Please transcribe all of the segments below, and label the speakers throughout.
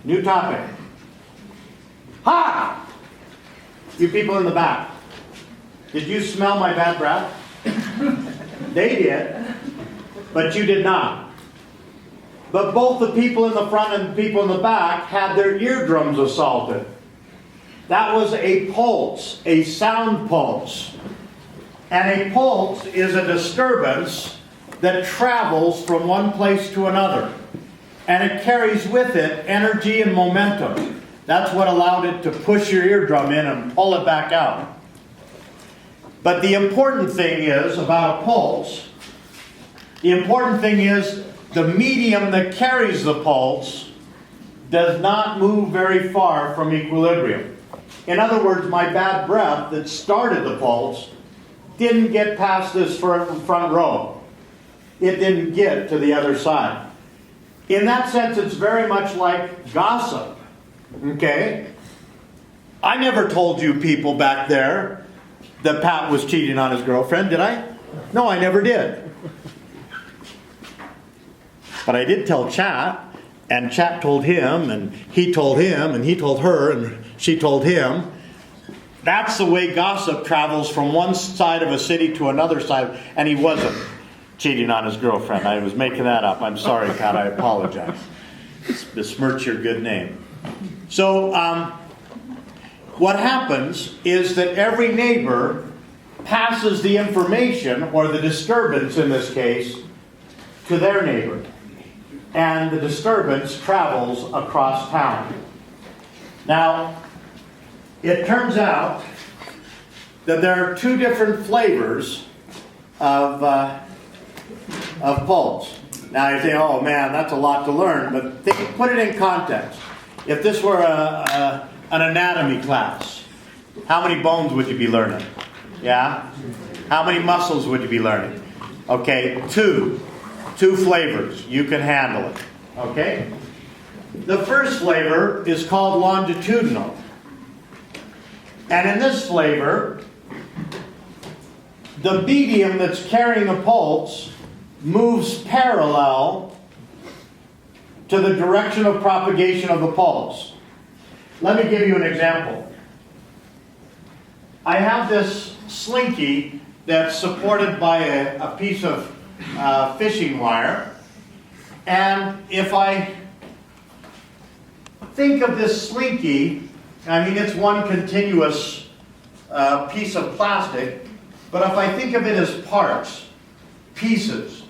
Speaker 1: New topic. Ha! You people in the back. Did you smell my bad breath? They did, but you did not. But both the people in the front and the people in the back had their eardrums assaulted. That was a pulse, a sound pulse. And a pulse is a disturbance that travels from one place to another. And it carries with it energy and momentum. That's what allowed it to push your eardrum in and pull it back out. But the important thing is about a pulse, the important thing is the medium that carries the pulse does not move very far from equilibrium. In other words, my bad breath that started the pulse didn't get past this front row. It didn't get to the other side. In that sense, it's very much like gossip. Okay? I never told you people back there that Pat was cheating on his girlfriend, did I? No, I never did. But I did tell Chat, and Chat told him, and he told him, and he told her, and she told him. That's the way gossip travels from one side of a city to another side, and he wasn't cheating on his girlfriend. I was making that up. I'm sorry, Pat. I apologize. Besmirch your good name. So, what happens is that every neighbor passes the information, or the disturbance in this case, to their neighbor. And the disturbance travels across town. Now, it turns out that there are two different flavors of pulse. Now you think, oh man, that's a lot to learn, but put it in context. If this were an anatomy class, how many bones would you be learning? Yeah? How many muscles would you be learning? Okay, two flavors. You can handle it. Okay? The first flavor is called longitudinal. And in this flavor, the medium that's carrying the pulse moves parallel to the direction of propagation of the pulse. Let me give you an example. I have this slinky that's supported by a piece of fishing wire. And if I think of this slinky, I mean, it's one continuous piece of plastic, but if I think of it as parts, pieces,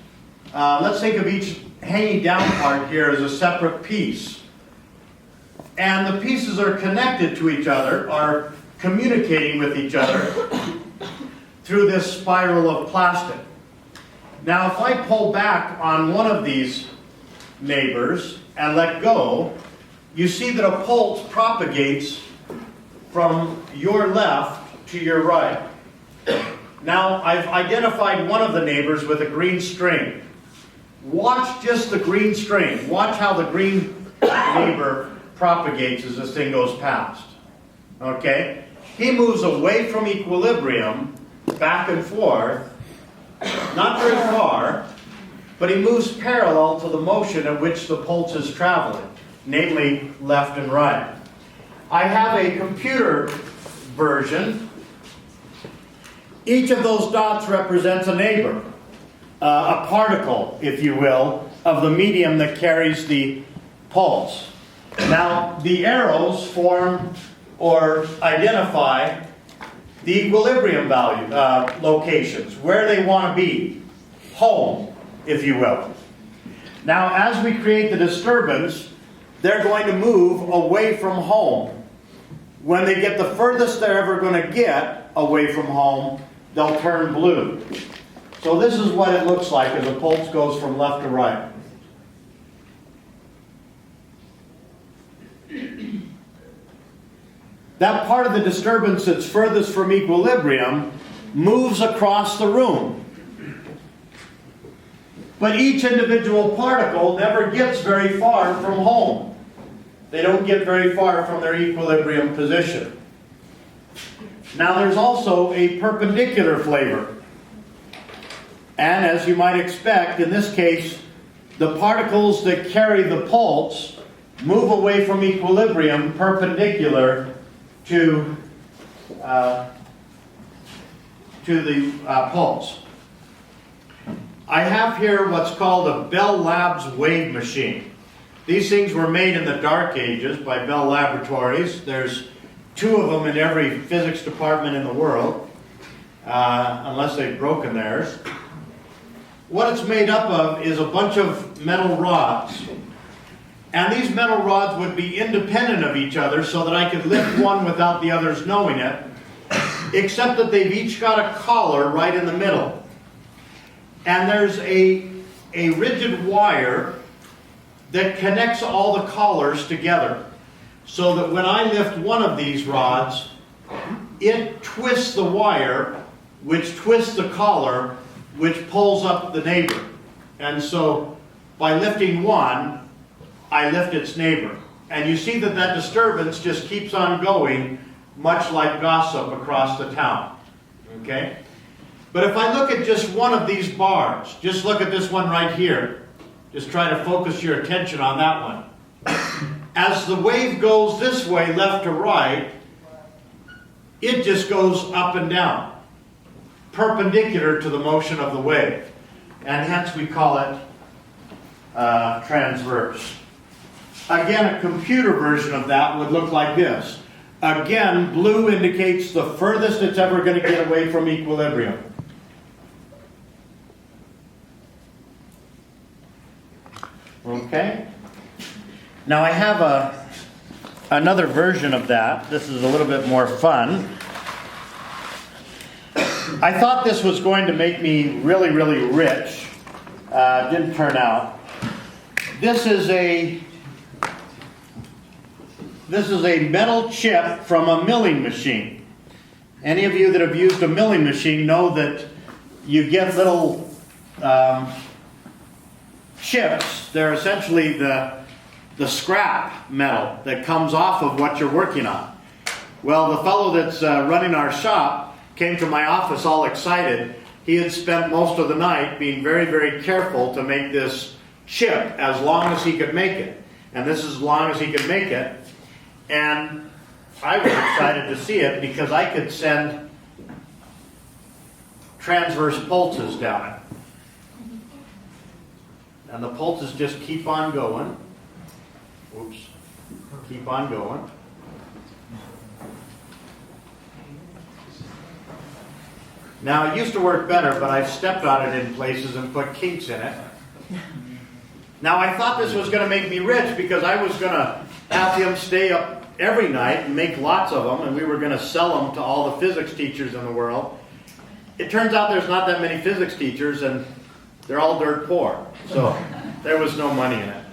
Speaker 1: let's think of each hanging down part here as a separate piece. And the pieces are connected to each other, are communicating with each other through this spiral of plastic. Now, if I pull back on one of these neighbors and let go, you see that a pulse propagates from your left to your right. Now, I've identified one of the neighbors with a green string. Watch just the green string. Watch how the green neighbor propagates as this thing goes past. Okay? He moves away from equilibrium, back and forth, not very far, but he moves parallel to the motion at which the pulse is traveling, namely left and right. I have a computer version. Each of those dots represents a neighbor, a particle, if you will, of the medium that carries the pulse. Now, the arrows form or identify the equilibrium value locations, where they want to be, home, if you will. Now, as we create the disturbance, they're going to move away from home. When they get the furthest they're ever going to get away from home, they'll turn blue. So this is what it looks like as a pulse goes from left to right. That part of the disturbance that's furthest from equilibrium moves across the room. But each individual particle never gets very far from home. They don't get very far from their equilibrium position. Now there's also a perpendicular flavor. And as you might expect, in this case, the particles that carry the pulse move away from equilibrium perpendicular to the pulse. I have here what's called a Bell Labs wave machine. These things were made in the dark ages by Bell Laboratories. There's 2 of them in every physics department in the world, unless they've broken theirs. What it's made up of is a bunch of metal rods. And these metal rods would be independent of each other so that I could lift one without the others knowing it, except that they've each got a collar right in the middle. And there's a rigid wire that connects all the collars together, so that when I lift one of these rods, it twists the wire, which twists the collar, which pulls up the neighbor. And so by lifting one, I lift its neighbor. And you see that that disturbance just keeps on going, much like gossip across the town. Okay? But if I look at just one of these bars, just look at this one right here. Just try to focus your attention on that one. As the wave goes this way, left to right, it just goes up and down, perpendicular to the motion of the wave. And hence we call it transverse. Again, a computer version of that would look like this. Again, blue indicates the furthest it's ever going to get away from equilibrium. Okay? Now I have another version of that. This is a little bit more fun. I thought this was going to make me really, really rich. Didn't turn out. This is a metal chip from a milling machine. Any of you that have used a milling machine know that you get little chips. They're essentially the scrap metal that comes off of what you're working on. Well, the fellow that's running our shop came to my office all excited. He had spent most of the night being very, very careful to make this chip as long as he could make it. And this is as long as he could make it. And I was excited to see it because I could send transverse pulses down it. And the pulses just keep on going. Oops. Keep on going. Now, it used to work better, but I've stepped on it in places and put kinks in it. Now, I thought this was going to make me rich because I was going to have him stay up every night and make lots of them, and we were going to sell them to all the physics teachers in the world. It turns out there's not that many physics teachers, and they're all dirt poor. So there was no money in it.